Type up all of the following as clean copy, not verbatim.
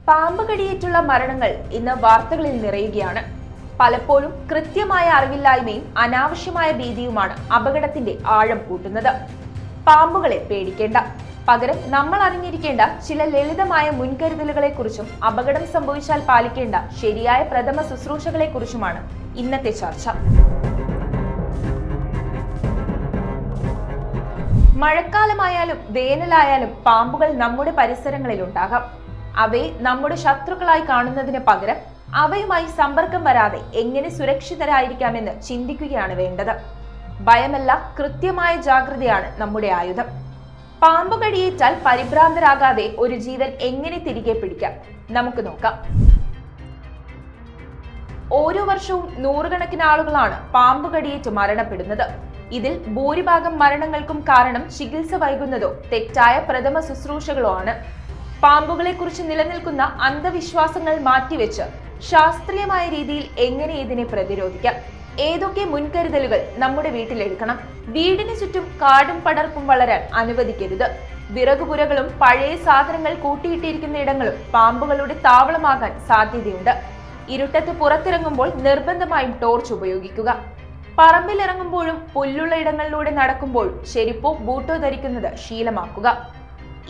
പാമ്പ് കടിയേറ്റുള്ള മരണങ്ങൾ ഇന്ന് വാർത്തകളിൽ നിറയുകയാണ്. പലപ്പോഴും കൃത്യമായ അറിവില്ലായ്മയും അനാവശ്യമായ ഭീതിയുമാണ് അപകടത്തിന്റെ ആഴം കൂട്ടുന്നത്. പാമ്പുകളെ പേടിക്കേണ്ട, പകരം നമ്മൾ അറിഞ്ഞിരിക്കേണ്ട ചില ലളിതമായ മുൻകരുതലുകളെക്കുറിച്ചും അപകടം സംഭവിച്ചാൽ പാലിക്കേണ്ട ശരിയായ പ്രഥമ ശുശ്രൂഷകളെക്കുറിച്ചുമാണ് ഇന്നത്തെ ചർച്ച. മഴക്കാലമായാലും വേനലായാലും പാമ്പുകൾ നമ്മുടെ പരിസരങ്ങളിൽ ഉണ്ടാകാം. അവയെ നമ്മുടെ ശത്രുക്കളായി കാണുന്നതിന് പകരം അവയുമായി സമ്പർക്കം വരാതെ എങ്ങനെ സുരക്ഷിതരായിരിക്കാമെന്ന് ചിന്തിക്കുകയാണ് വേണ്ടത്. ഭയമല്ല, കൃത്യമായ ജാഗ്രതയാണ് നമ്മുടെ ആയുധം. പാമ്പ് കടിയേറ്റാൽ പരിഭ്രാന്തരാകാതെ ഒരു ജീവൻ എങ്ങനെ തിരികെ പിടിക്കാം, നമുക്ക് നോക്കാം. ഓരോ വർഷവും നൂറുകണക്കിന് ആളുകളാണ് പാമ്പ് കടിയേറ്റ് മരണപ്പെടുന്നത്. ഇതിൽ ഭൂരിഭാഗം മരണങ്ങൾക്കും കാരണം ചികിത്സ വൈകുന്നതോ തെറ്റായ പ്രഥമ ശുശ്രൂഷകളോ ആണ്. പാമ്പുകളെ കുറിച്ച് നിലനിൽക്കുന്ന അന്ധവിശ്വാസങ്ങൾ മാറ്റിവെച്ച് ശാസ്ത്രീയമായ രീതിയിൽ എങ്ങനെ ഇതിനെ പ്രതിരോധിക്കാം, ഏതൊക്കെ മുൻകരുതലുകൾ നമ്മുടെ വീട്ടിലെടുക്കണം. വീടിന് ചുറ്റും കാടും പടർപ്പും വളരാൻ അനുവദിക്കരുത്. വിറകുപുരകളും പഴയ സാധനങ്ങൾ കൂട്ടിയിട്ടിരിക്കുന്ന ഇടങ്ങളും പാമ്പുകളുടെ താവളമാകാൻ സാധ്യതയുണ്ട്. ഇരുട്ടത്ത് പുറത്തിറങ്ങുമ്പോൾ നിർബന്ധമായും ടോർച്ച് ഉപയോഗിക്കുക. പറമ്പിലിറങ്ങുമ്പോഴും പുല്ലുള്ള ഇടങ്ങളിലൂടെ നടക്കുമ്പോഴും ചെരുപ്പോ ബൂട്ടോ ധരിക്കുന്നത് ശീലമാക്കുക.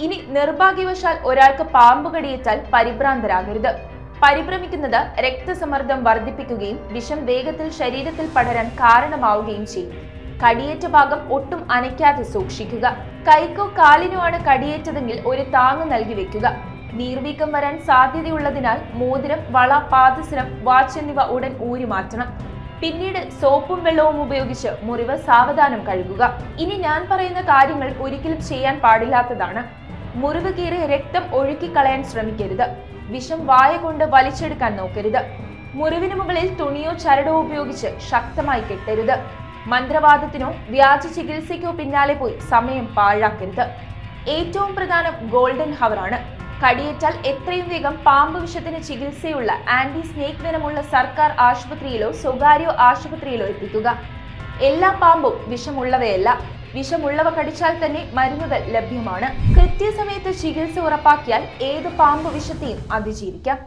ഇനി നിർഭാഗ്യവശാൽ ഒരാൾക്ക് പാമ്പ് കടിയേറ്റാൽ പരിഭ്രാന്തരാകരുത്. പരിഭ്രമിക്കുന്നത് രക്തസമ്മർദ്ദം വർദ്ധിപ്പിക്കുകയും വിഷം വേഗത്തിൽ ശരീരത്തിൽ പടരാൻ കാരണമാവുകയും ചെയ്യും. കടിയേറ്റ ഭാഗം ഒട്ടും അനയ്ക്കാതെ സൂക്ഷിക്കുക. കൈക്കോ കാലിനോ ആണ് കടിയേറ്റതെങ്കിൽ ഒരു താങ്ങ് നൽകി വെക്കുക. നീർവീക്കം വരാൻ സാധ്യതയുള്ളതിനാൽ മോതിരം, വള, പാദസരം, വാച്ച് എന്നിവ ഉടൻ ഊരി മാറ്റണം. പിന്നീട് സോപ്പും വെള്ളവും ഉപയോഗിച്ച് മുറിവ് സാവധാനം കഴുകുക. ഇനി ഞാൻ പറയുന്ന കാര്യങ്ങൾ ഒരിക്കലും ചെയ്യാൻ പാടില്ലാത്തതാണ്. മുറിവ് കീറി രക്തം ഒഴുക്കിക്കളയാൻ ശ്രമിക്കരുത്. വിഷം വായ കൊണ്ട് വലിച്ചെടുക്കാൻ നോക്കരുത്. മുറിവിന് മുകളിൽ തുണിയോ ചരടോ ഉപയോഗിച്ച് ശക്തമായി കെട്ടരുത്. മന്ത്രവാദത്തിനോ വ്യാജ ചികിത്സയ്ക്കോ പിന്നാലെ പോയി സമയം പാഴാക്കരുത്. ഏറ്റവും പ്രധാനം ഗോൾഡൻ ഹവർ ആണ്. കടിയേറ്റാൽ എത്രയും വേഗം പാമ്പ് വിഷത്തിന് ചികിത്സയുള്ള ആന്റി സ്നേക് വെനമുള്ള സർക്കാർ ആശുപത്രിയിലോ സ്വകാര്യ ആശുപത്രിയിലോ എത്തിക്കുക. എല്ലാ പാമ്പും വിഷമുള്ളവയല്ല. വിഷമുള്ളവ കടിച്ചാൽ തന്നെ മരുന്നുകൾ ലഭ്യമാണ്. കൃത്യസമയത്ത് ചികിത്സ ഉറപ്പാക്കിയാൽ ഏത് പാമ്പ് വിഷത്തെയും അതിജീവിക്കാം.